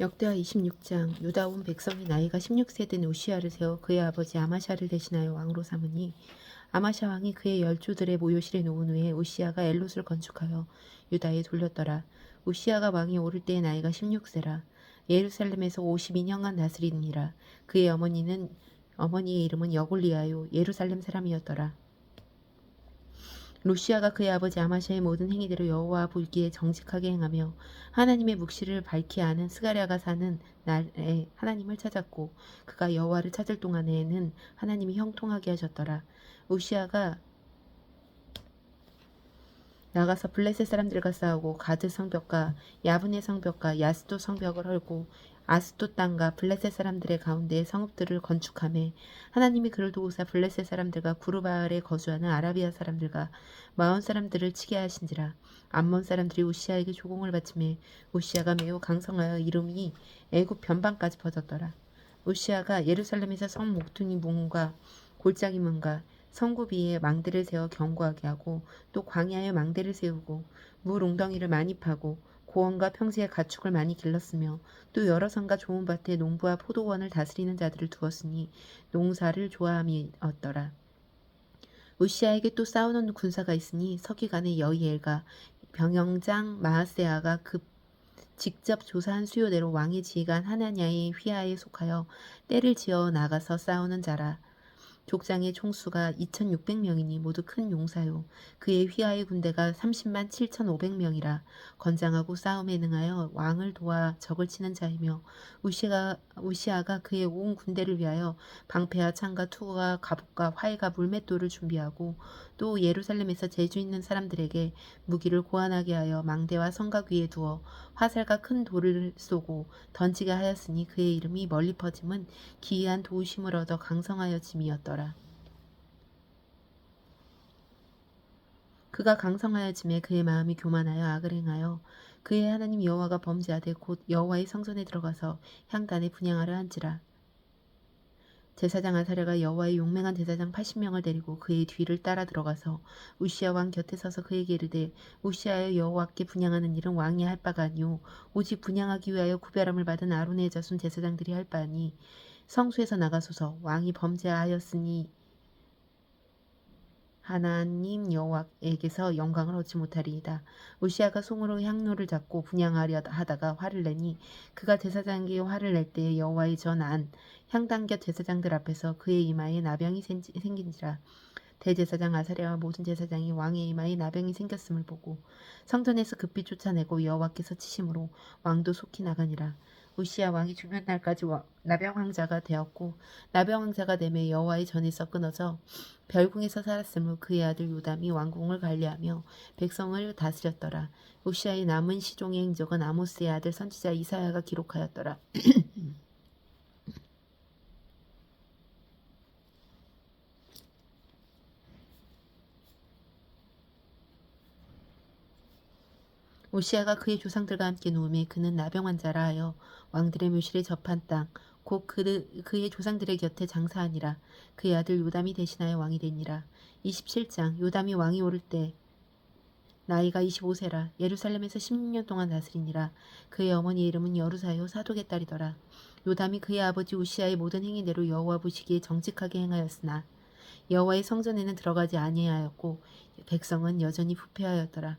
역대하 26장. 유다 온 백성이 나이가 16세 된 우시아를 세워 그의 아버지 아마샤를 대신하여 왕으로 삼으니 아마샤 왕이 그의 열조들의 모요실에 놓은 후에 우시아가 엘롯을 건축하여 유다에 돌렸더라. 우시아가 왕이 오를 때의 나이가 16세라. 예루살렘에서 52년간 다스리니라. 그의 어머니의 이름은 여골리아요 예루살렘 사람이었더라. 루시아가 그의 아버지 아마샤의 모든 행위대로 여호와 보기에 정직하게 행하며 하나님의 묵시를 밝히 아는 스가랴가 사는 날에 하나님을 찾았고 그가 여호와를 찾을 동안에는 하나님이 형통하게 하셨더라. 우시아가 나가서 블레셋 사람들과 싸우고 가드 성벽과 야브네 성벽과 야스도 성벽을 헐고 아스도 땅과 블레셋 사람들의 가운데 성읍들을 건축하매 하나님이 그를 도우사 블레셋 사람들과 구르바알에 거주하는 아라비아 사람들과 마온 사람들을 치게 하신지라. 암몬 사람들이 우시아에게 조공을 바치매 우시아가 매우 강성하여 이름이 애굽 변방까지 퍼졌더라. 우시아가 예루살렘에서 성 목퉁이 문과 골짜기 문과 성구비에 망대를 세워 견고하게 하고 또 광야에 망대를 세우고 물 웅덩이를 많이 파고 고원과 평지에 가축을 많이 길렀으며 또 여러 산과 좋은 밭에 농부와 포도원을 다스리는 자들을 두었으니 농사를 좋아함이었더라. 우시아에게 또 싸우는 군사가 있으니 서기관의 여이엘과 병영장 마하세아가 직접 조사한 수요대로 왕의 지휘관 하나냐의 휘하에 속하여 때를 지어 나가서 싸우는 자라. 족장의 총수가 2600명이니 모두 큰 용사요. 그의 휘하의 군대가 30만 7500명이라 건장하고 싸움에 능하여 왕을 도와 적을 치는 자이며 우시아가 그의 온 군대를 위하여 방패와 창과 투구와 갑옷과 활과 물맷돌을 준비하고 또 예루살렘에서 재주 있는 사람들에게 무기를 고안하게 하여 망대와 성곽 위에 두어 화살과 큰 돌을 쏘고 던지게 하였으니 그의 이름이 멀리 퍼짐은 기이한 도우심을 얻어 강성하여짐이었더라. 그가 강성하여짐에 그의 마음이 교만하여 악을 행하여 그의 하나님 여호와가 범죄하되 곧 여호와의 성전에 들어가서 향단에 분향하려 한지라. 제사장 아사랴가 여호와의 용맹한 제사장 80명을 데리고 그의 뒤를 따라 들어가서 우시아 왕 곁에 서서 그에게 이르되 우시아여 여호와께 분향하는 일은 왕이 할 바가 아니오 오직 분향하기 위하여 구별함을 받은 아론의 자손 제사장들이 할 바니 성소에서 나가소서. 왕이 범죄하였으니 하나님 여호와에게서 영광을 얻지 못하리이다. 우시아가 송으로 향로를 잡고 분향하려 하다가 화를 내니 그가 제사장에게 화를 낼 때에 여호와의 전 안 향단 곁 제사장들 앞에서 그의 이마에 나병이 생긴지라. 대제사장 아사랴와 모든 제사장이 왕의 이마에 나병이 생겼음을 보고 성전에서 급히 쫓아내고 여호와께서 치심으로 왕도 속히 나가니라. 우시아 왕이 죽는 날까지 나병 황자가 되었고 나병 황자가 되매 여호와의 전에서 끊어져 별궁에서 살았으므로 그의 아들 요담이 왕궁을 관리하며 백성을 다스렸더라. 우시아의 남은 시종의 행적은 아모스의 아들 선지자 이사야가 기록하였더라. 우시아가 그의 조상들과 함께 누움에 그는 나병 환자라 하여 왕들의 묘실에 접한 땅 곧 그의 조상들의 곁에 장사하니라. 그의 아들 요담이 대신하여 왕이 되니라. 27장. 요담이 왕이 오를 때 나이가 25세라. 예루살렘에서 16년 동안 다스리니라. 그의 어머니의 이름은 여루사요 사독의 딸이더라. 요담이 그의 아버지 우시아의 모든 행위대로 여호와 보시기에 정직하게 행하였으나 여호와의 성전에는 들어가지 아니하였고 백성은 여전히 부패하였더라.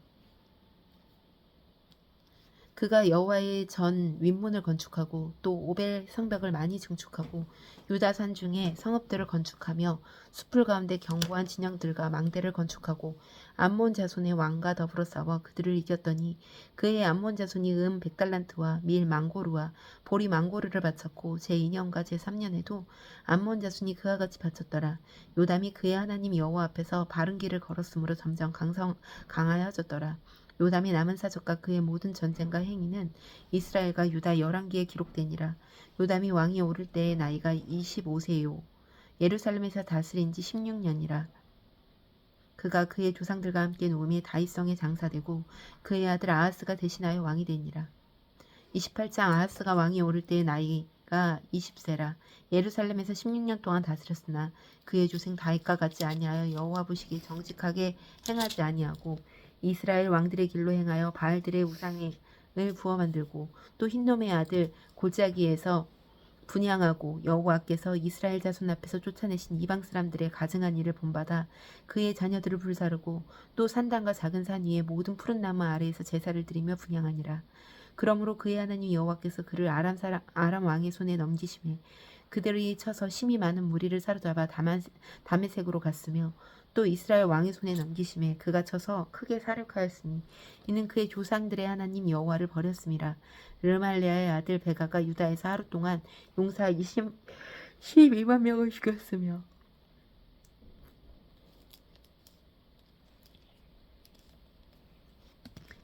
그가 여호와의 전 윗문을 건축하고 또 오벨 성벽을 많이 증축하고 유다산 중에 성읍들을 건축하며 숲을 가운데 견고한 진영들과 망대를 건축하고 암몬 자손의 왕과 더불어 싸워 그들을 이겼더니 그의 암몬 자손이 100달란트와 밀 망고르와 보리 망고르를 바쳤고 제2년과 제3년에도 암몬 자손이 그와 같이 바쳤더라. 요담이 그의 하나님 여호와 앞에서 바른 길을 걸었으므로 점점 강하여졌더라. 요담의 남은 사적과 그의 모든 전쟁과 행위는 이스라엘과 유다 11기에 기록되니라. 요담이 왕이 오를 때의 나이가 25세요. 예루살렘에서 다스린 지 16년이라. 그가 그의 조상들과 함께 누움에 다윗성에 장사되고 그의 아들 아하스가 대신하여 왕이 되니라. 28장. 아하스가 왕이 오를 때의 나이가 20세라. 예루살렘에서 16년 동안 다스렸으나 그의 조생 다윗과 같지 아니하여 여호와 보시기에 정직하게 행하지 아니하고 이스라엘 왕들의 길로 행하여 바알들의 우상에 부어 만들고 또 흰놈의 아들 골짜기에서 분향하고 여호와께서 이스라엘 자손 앞에서 쫓아내신 이방 사람들의 가증한 일을 본받아 그의 자녀들을 불사르고 또 산당과 작은 산 위에 모든 푸른 나무 아래에서 제사를 드리며 분향하니라. 그러므로 그의 하나님 여호와께서 그를 아람 왕의 손에 넘기심에 그들이 쳐서 심히 많은 무리를 사로잡아 다메섹으로 갔으며 또 이스라엘 왕의 손에 넘기심에 그가 쳐서 크게 사륙하였으니 이는 그의 조상들의 하나님 여호와를 버렸음이라. 르말레아의 아들 베가가 유다에서 하루 동안 용사 12만 명을 죽였으며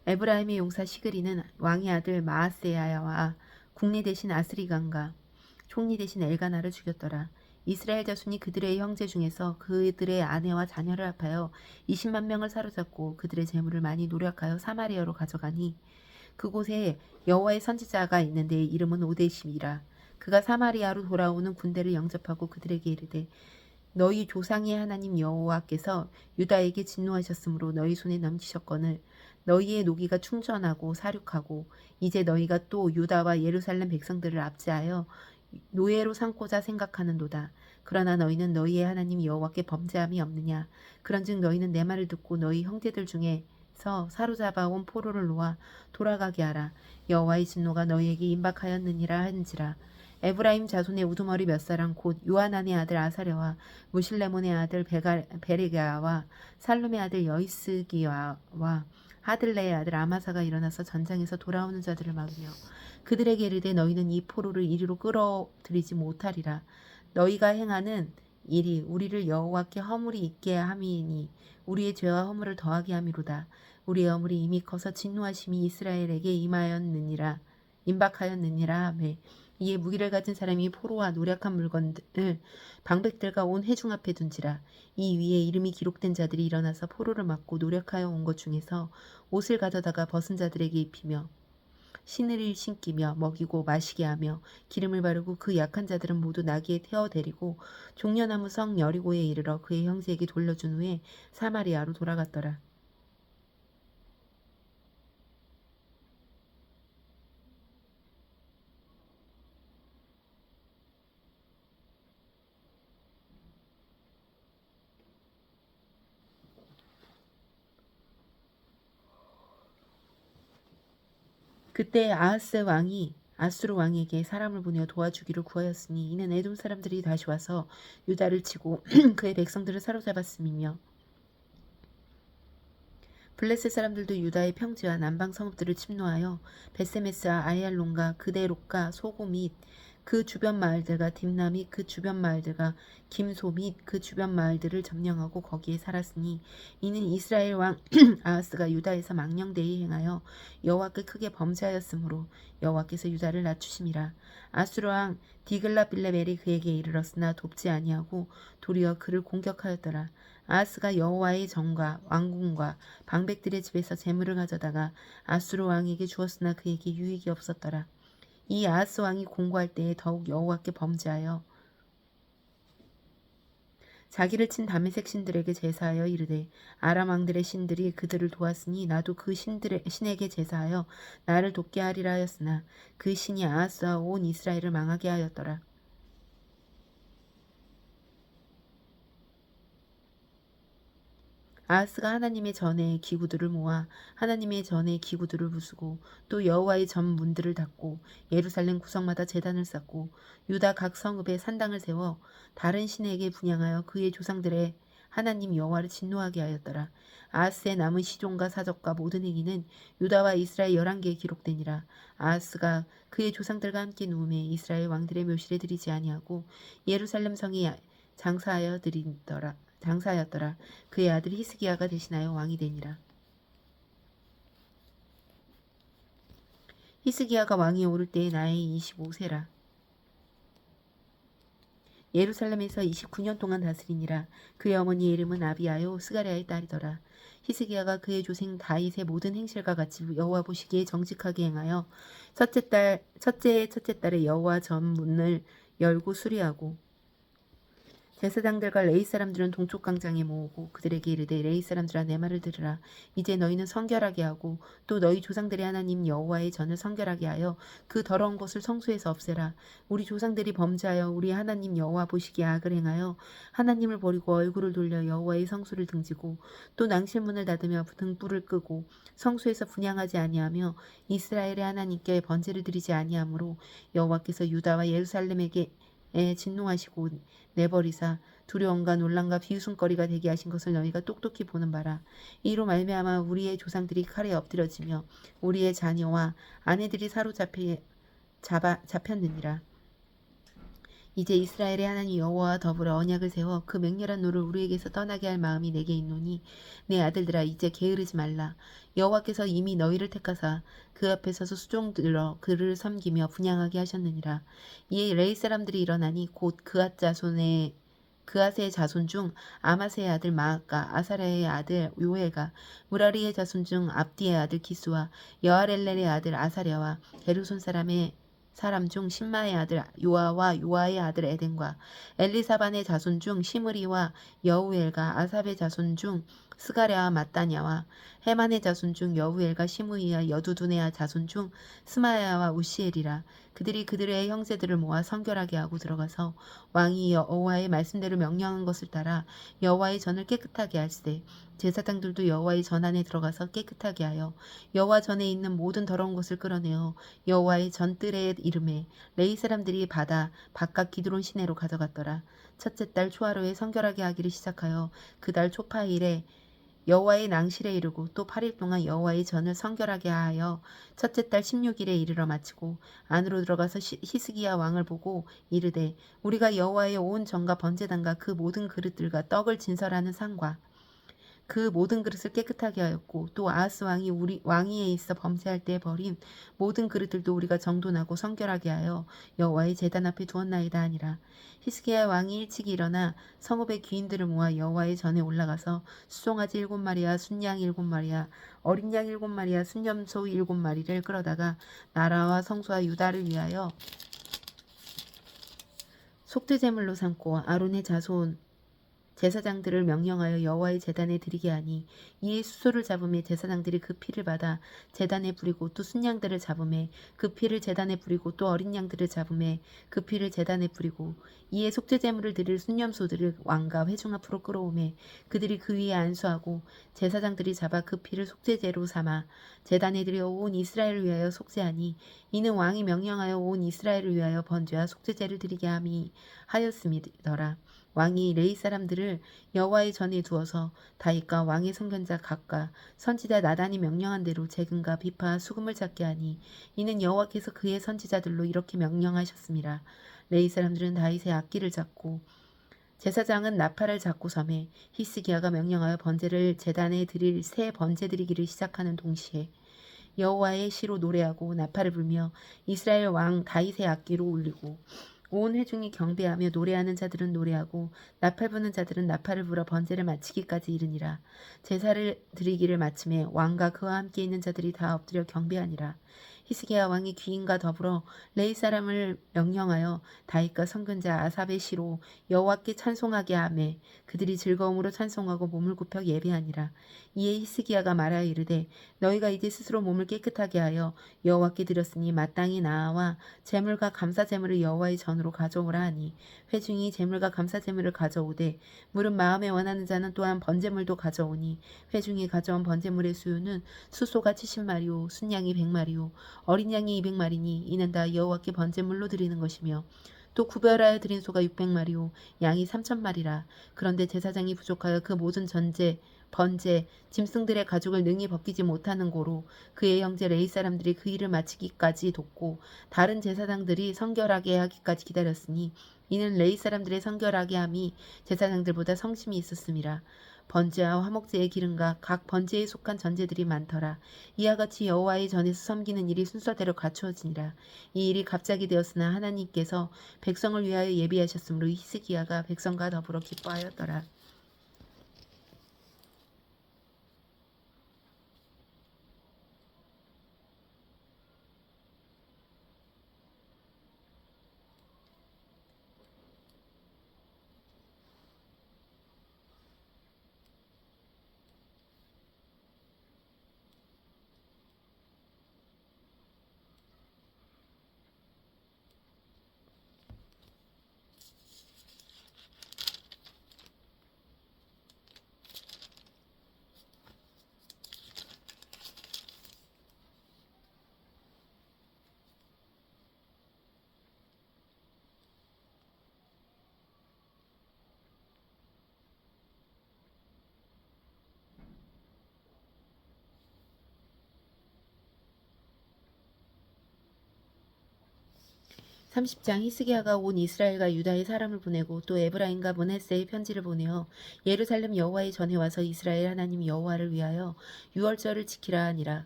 에브라임의 용사 시그리는 왕의 아들 마아세야와 국리 대신 아스리간과 총리 대신 엘가나를 죽였더라. 이스라엘 자손이 그들의 형제 중에서 그들의 아내와 자녀를 합하여 20만 명을 사로잡고 그들의 재물을 많이 노력하여 사마리아로 가져가니 그곳에 여호와의 선지자가 있는데 이름은 오데십이라. 그가 사마리아로 돌아오는 군대를 영접하고 그들에게 이르되 너희 조상의 하나님 여호와께서 유다에게 진노하셨으므로 너희 손에 넘기셨거늘 너희의 노기가 충전하고 사륙하고 이제 너희가 또 유다와 예루살렘 백성들을 압제하여 노예로 삼고자 생각하는도다. 그러나 너희는 너희의 하나님 여호와께 범죄함이 없느냐. 그런즉 너희는 내 말을 듣고 너희 형제들 중에서 사로잡아온 포로를 놓아 돌아가게 하라. 여호와의 진노가 너희에게 임박하였느니라 한지라. 에브라임 자손의 우두머리 몇 사람 곧 요하난의 아들 아사랴와 무실레몬의 아들 베레가와 살룸의 아들 여이스기야와 하들레의 아들 아마사가 일어나서 전장에서 돌아오는 자들을 막으며 그들에게 이르되 너희는 이 포로를 이리로 끌어들이지 못하리라. 너희가 행하는 일이 우리를 여호와께 허물이 있게 함이니 우리의 죄와 허물을 더하게 함이로다. 우리의 허물이 이미 커서 진노하심이 이스라엘에게 임박하였느니라 하매 이에 무기를 가진 사람이 포로와 노략한 물건들을 방백들과 온 회중 앞에 둔지라. 이 위에 이름이 기록된 자들이 일어나서 포로를 맞고 노력하여 온 것 중에서 옷을 가져다가 벗은 자들에게 입히며 신을 신기며 먹이고 마시게 하며 기름을 바르고 그 약한 자들은 모두 나귀에 태워 데리고 종려나무 성 여리고에 이르러 그의 형제에게 돌려준 후에 사마리아로 돌아갔더라. 그때 아하스 왕이 아수르 왕에게 사람을 보내어 도와주기를 구하였으니 이는 에돔 사람들이 다시 와서 유다를 치고 그의 백성들을 사로잡았음이며 블레셋 사람들도 유다의 평지와 남방 성읍들을 침노하여 베세메스와 아얄론과 그데롯과 소고 및 그 주변 마을들과 딥나 및 그 주변 마을들과 김소 및 그 주변 마을들을 점령하고 거기에 살았으니 이는 이스라엘 왕 아하스가 유다에서 망령되이 행하여 여호와께 크게 범죄하였으므로 여호와께서 유다를 낮추심이라. 아수르 왕 디글라빌레벨이 그에게 이르렀으나 돕지 아니하고 도리어 그를 공격하였더라. 아하스가 여호와의 정과 왕궁과 방백들의 집에서 재물을 가져다가 아수르 왕에게 주었으나 그에게 유익이 없었더라. 이 아하스 왕이 공고할 때에 더욱 여호와께 범죄하여 자기를 친 다메섹 신들에게 제사하여 이르되 아람 왕들의 신들이 그들을 도왔으니 나도 그 신에게 제사하여 나를 돕게 하리라 하였으나 그 신이 아하스와 온 이스라엘을 망하게 하였더라. 아하스가 하나님의 전에 기구들을 모아 하나님의 전에 기구들을 부수고 또 여호와의 전 문들을 닫고 예루살렘 구석마다 제단을 쌓고 유다 각 성읍에 산당을 세워 다른 신에게 분향하여 그의 조상들의 하나님 여호와를 진노하게 하였더라. 아하스의 남은 시종과 사적과 모든 행위는 유다와 이스라엘 11개에 기록되니라. 아하스가 그의 조상들과 함께 누움에 이스라엘 왕들의 묘실에 들이지 아니하고 예루살렘 성에 장사하였더라. 그의 아들 히스기야가 대신하여 왕이 되니라. 히스기야가 왕이 오를 때에 나이 25세라. 예루살렘에서 29년 동안 다스리니라. 그의 어머니의 이름은 아비야요 스가랴의 딸이더라. 히스기야가 그의 조생 다윗의 모든 행실과 같이 여호와 보시기에 정직하게 행하여 첫째의 첫째 달에 여호와 전 문을 열고 수리하고 제사장들과 레위 사람들은 동쪽 광장에 모으고 그들에게 이르되 레위 사람들아 내 말을 들으라. 이제 너희는 성결하게 하고 또 너희 조상들의 하나님 여호와의 전을 성결하게 하여 그 더러운 것을 성소에서 없애라. 우리 조상들이 범죄하여 우리 하나님 여호와 보시기에 악을 행하여 하나님을 버리고 얼굴을 돌려 여호와의 성소를 등지고 또 낭실문을 닫으며 등불을 끄고 성소에서 분향하지 아니하며 이스라엘의 하나님께 번제를 드리지 아니하므로 여호와께서 유다와 예루살렘에게 진노하시고 내버리사 두려움과 논란과 비웃음거리가 되게 하신 것을 너희가 똑똑히 보는 바라. 이로 말미암아 우리의 조상들이 칼에 엎드려지며 우리의 자녀와 아내들이 잡혔느니라. 이제 이스라엘의 하나님 여호와와 더불어 언약을 세워 그 맹렬한 노를 우리에게서 떠나게 할 마음이 내게 있노니 내 아들들아 이제 게으르지 말라. 여호와께서 이미 너희를 택하사 그 앞에 서서 수종들어 그를 섬기며 분향하게 하셨느니라. 이에 레위 사람들이 일어나니 곧 그앗의 자손 중 아마세의 아들 마아까, 아사랴의 아들 요엘과 무라리의 자손 중 압디의 아들 기스와 여아렐렐의 아들 아사랴와 게르손 사람 중 신마의 아들 요아와 요아의 아들 에덴과 엘리사반의 자손 중 시므리와 여우엘과 아삽의 자손 중 스가랴와 마따냐와 헤만의 자손 중 여우엘과 시므이와 여두둔의 자손 중 스마야와 우시엘이라. 그들이 그들의 형제들을 모아 성결하게 하고 들어가서 왕이 여호와의 말씀대로 명령한 것을 따라 여호와의 전을 깨끗하게 할세. 제사장들도 여호와의 전 안에 들어가서 깨끗하게 하여 여호와 전에 있는 모든 더러운 것을 끌어내어 여호와의 전뜰의 이름에 레위 사람들이 받아 바깥 기드론 시내로 가져갔더라. 첫째 달 초하루에 성결하게 하기를 시작하여 그 달 초파일에 여호와의 낭실에 이르고 또 8일 동안 여호와의 전을 성결하게 하여 첫째 달 16일에 이르러 마치고 안으로 들어가서 히스기야 왕을 보고 이르되 우리가 여호와의 온 전과 번제단과 그 모든 그릇들과 떡을 진설하는 상과 그 모든 그릇을 깨끗하게 하였고 또 아하스 왕이 우리 왕위에 있어 범죄할 때 버린 모든 그릇들도 우리가 정돈하고 성결하게 하여 여호와의 제단 앞에 두었나이다 하니라. 히스기야 왕이 일찍이 일어나 성읍의 귀인들을 모아 여호와의 전에 올라가서 수송아지 7마리와 순양 7마리와 어린 양 7마리와 순염소 7마리를 끌어다가 나라와 성소와 유다를 위하여 속죄제물로 삼고 아론의 자손 제사장들을 명령하여 여호와의 제단에 드리게 하니 이에 수소를 잡음에 제사장들이 그 피를 받아 제단에 뿌리고 또 순양들을 잡음에 그 피를 제단에 뿌리고 또 어린 양들을 잡음에 그 피를 제단에 뿌리고 이에 속죄제물을 드릴 순염소들을 왕과 회중 앞으로 끌어오매 그들이 그 위에 안수하고 제사장들이 잡아 그 피를 속죄제로 삼아 제단에 드려 온 이스라엘을 위하여 속죄하니 이는 왕이 명령하여 온 이스라엘을 위하여 번제와 속죄제를 드리게 함이 하였음이더라. 왕이 레위 사람들을 여호와의 전에 두어서 다윗과 왕의 선견자 각과 선지자 나단이 명령한 대로 재금과 비파 수금을 찾게 하니 이는 여호와께서 그의 선지자들로 이렇게 명령하셨습니다. 레위 사람들은 다윗의 악기를 잡고 제사장은 나팔을 잡고 섬에 히스기야가 명령하여 번제를 제단에 드릴 새 번제 드리기를 시작하는 동시에 여호와의 시로 노래하고 나팔을 불며 이스라엘 왕 다윗의 악기로 울리고 온 회중이 경배하며 노래하는 자들은 노래하고 나팔 부는 자들은 나팔을 불어 번제를 마치기까지 이르니라. 제사를 드리기를 마침에 왕과 그와 함께 있는 자들이 다 엎드려 경배하니라. 히스기야 왕이 귀인과 더불어 레위 사람을 명령하여 다윗과 선근자 아삽의 시로 여호와께 찬송하게 하매 그들이 즐거움으로 찬송하고 몸을 굽혀 예배하니라. 이에 히스기야가 말하여 이르되 너희가 이제 스스로 몸을 깨끗하게 하여 여호와께 드렸으니 마땅히 나아와 제물과 감사 제물을 여호와의 전으로 가져오라 하니 회중이 제물과 감사 제물을 가져오되 물은 마음에 원하는 자는 또한 번제물도 가져오니 회중이 가져온 번제물의 수요는 수소가 70마리요 순양이 100마리요 어린 양이 200마리니 이는 다 여호와께 번제물로 드리는 것이며 또 구별하여 드린 소가 600마리요 양이 3,000마리라. 그런데 제사장이 부족하여 그 모든 번제, 짐승들의 가죽을 능히 벗기지 못하는 고로 그의 형제 레위 사람들이 그 일을 마치기까지 돕고 다른 제사장들이 성결하게 하기까지 기다렸으니 이는 레위 사람들의 성결하게 함이 제사장들보다 성심이 있었음이라. 번제와 화목제의 기름과 각 번제에 속한 전제들이 많더라. 이와 같이 여호와의 전에서 섬기는 일이 순서대로 갖추어지니라. 이 일이 갑자기 되었으나 하나님께서 백성을 위하여 예비하셨으므로 히스기야가 백성과 더불어 기뻐하였더라. 30장 히스기야가 온 이스라엘과 유다의 사람을 보내고 또 에브라임과 므낫세의 편지를 보내어 예루살렘 여호와의 전에 와서 이스라엘 하나님 여호와를 위하여 유월절을 지키라 하니라.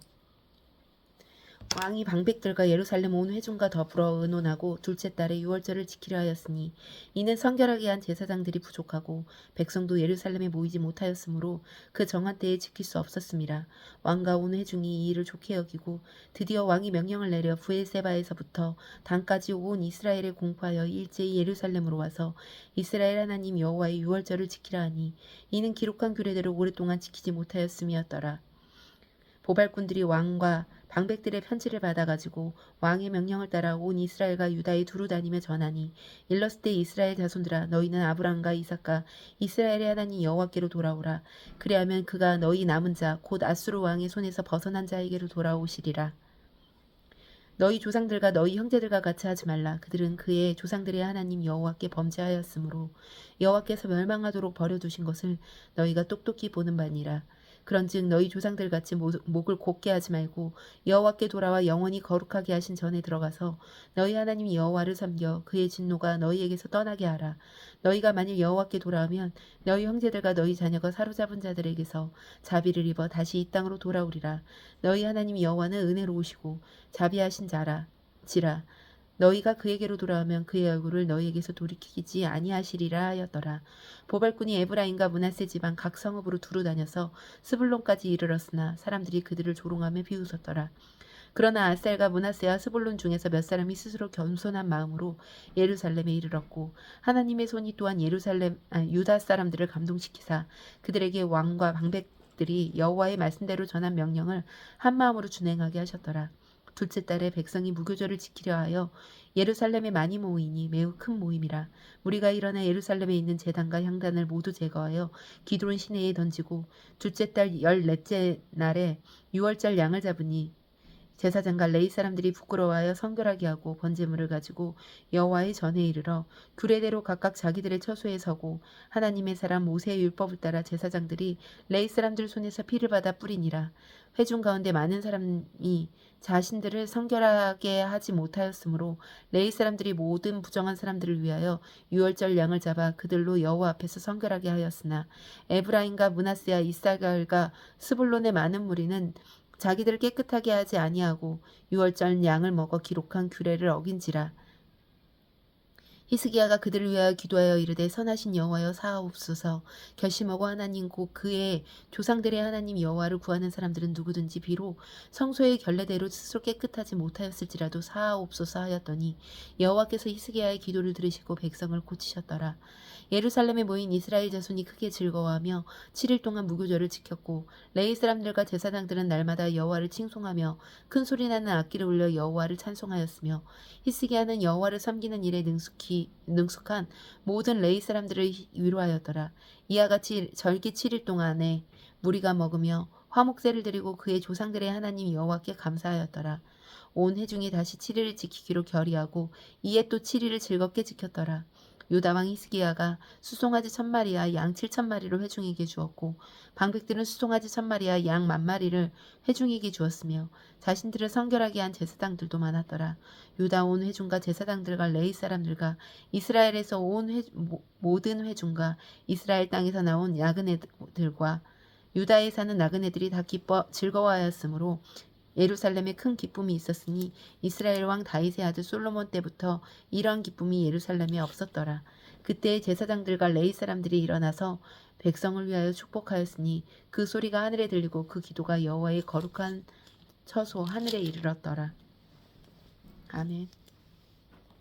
왕이 방백들과 예루살렘 온 회중과 더불어 의논하고 둘째 달에 유월절을 지키려 하였으니 이는 성결하게 한 제사장들이 부족하고 백성도 예루살렘에 모이지 못하였으므로 그 정한 때에 지킬 수 없었음이라. 왕과 온 회중이 이 일을 좋게 여기고 드디어 왕이 명령을 내려 브엘세바에서부터 단까지 온 이스라엘에 공포하여 일제히 예루살렘으로 와서 이스라엘 하나님 여호와의 유월절을 지키라 하니 이는 기록한 규례대로 오랫동안 지키지 못하였음이었더라. 보발꾼들이 왕과 방백들의 편지를 받아가지고 왕의 명령을 따라 온 이스라엘과 유다에 두루 다니며 전하니 일렀을 때 이스라엘 자손들아 너희는 아브라함과 이삭과 이스라엘의 하나님 여호와께로 돌아오라. 그리하면 그가 너희 남은 자 곧 아수르 왕의 손에서 벗어난 자에게로 돌아오시리라. 너희 조상들과 너희 형제들과 같이 하지 말라. 그들은 그의 조상들의 하나님 여호와께 범죄하였으므로 여호와께서 멸망하도록 버려두신 것을 너희가 똑똑히 보는 바니라. 그런즉 너희 조상들같이 목을 곧게 하지 말고 여호와께 돌아와 영원히 거룩하게 하신 전에 들어가서 너희 하나님 여호와를 섬겨 그의 진노가 너희에게서 떠나게 하라. 너희가 만일 여호와께 돌아오면 너희 형제들과 너희 자녀가 사로잡은 자들에게서 자비를 입어 다시 이 땅으로 돌아오리라. 너희 하나님 여호와는 은혜로우시고 자비하신 자라 너희가 그에게로 돌아오면 그의 얼굴을 너희에게서 돌이키지 아니하시리라 하였더라. 보발꾼이 에브라임과 므낫세 지방 각 성읍으로 두루 다녀서 스불론까지 이르렀으나 사람들이 그들을 조롱하며 비웃었더라. 그러나 아셀과 므낫세와 스불론 중에서 몇 사람이 스스로 겸손한 마음으로 예루살렘에 이르렀고 하나님의 손이 또한 유다 사람들을 감동시키사 그들에게 왕과 방백들이 여호와의 말씀대로 전한 명령을 한 마음으로 준행하게 하셨더라. 둘째 달에 백성이 무교절을 지키려 하여 예루살렘에 많이 모이니 매우 큰 모임이라. 무리가 일어나 예루살렘에 있는 제단과 향단을 모두 제거하여 기드론 시내에 던지고 둘째 달 14째 날에 유월절 양을 잡으니 제사장과 레위 사람들이 부끄러워하여 성결하게 하고 번제물을 가지고 여호와의 전에 이르러 규례대로 각각 자기들의 처소에 서고 하나님의 사람 모세의 율법을 따라 제사장들이 레위 사람들 손에서 피를 받아 뿌리니라. 회중 가운데 많은 사람이 자신들을 성결하게 하지 못하였으므로 레위 사람들이 모든 부정한 사람들을 위하여 유월절 양을 잡아 그들로 여호와 앞에서 성결하게 하였으나 에브라임과 므낫세와 이사갈과 스불론의 많은 무리는 자기들을 깨끗하게 하지 아니하고 유월절 양을 먹어 기록한 규례를 어긴지라. 히스기야가 그들을 위하여 기도하여 이르되 선하신 여호와여 사하옵소서. 결심하고 하나님 곧 그의 조상들의 하나님 여호와를 구하는 사람들은 누구든지 비록 성소의 결례대로 스스로 깨끗하지 못하였을지라도 사하옵소서 하였더니 여호와께서 히스기야의 기도를 들으시고 백성을 고치셨더라. 예루살렘에 모인 이스라엘 자손이 크게 즐거워하며 7일 동안 무교절을 지켰고 레위 사람들과 제사장들은 날마다 여호와를 칭송하며 큰 소리 나는 악기를 울려 여호와를 찬송하였으며 히스기야는 여호와를 섬기는 일에 능숙한 모든 레위 사람들을 위로하였더라. 이와 같이 절기 7일 동안에 무리가 먹으며 화목제를 드리고 그의 조상들의 하나님 여호와께 감사하였더라. 온 회중이 다시 7일을 지키기로 결의하고 이에 또 7일을 즐겁게 지켰더라. 유다왕 히스기야가 수송아지 1000마리와 양 7000마리를 회중에게 주었고 방백들은 수송아지 1000마리와 양 10,000마리를 회중에게 주었으며 자신들을 성결하게 한 제사장들도 많았더라. 유다 온 회중과 제사장들과 레위 사람들과 이스라엘에서 온 모든 회중과 이스라엘 땅에서 나온 야그네들과 유다에 사는 나그네들이 다 기뻐 즐거워하였으므로 예루살렘에 큰 기쁨이 있었으니 이스라엘 왕 다윗의 아들 솔로몬 때부터 이러한 기쁨이 예루살렘에 없었더라. 그때 제사장들과 레위 사람들이 일어나서 백성을 위하여 축복하였으니 그 소리가 하늘에 들리고 그 기도가 여호와의 거룩한 처소 하늘에 이르렀더라. 아멘.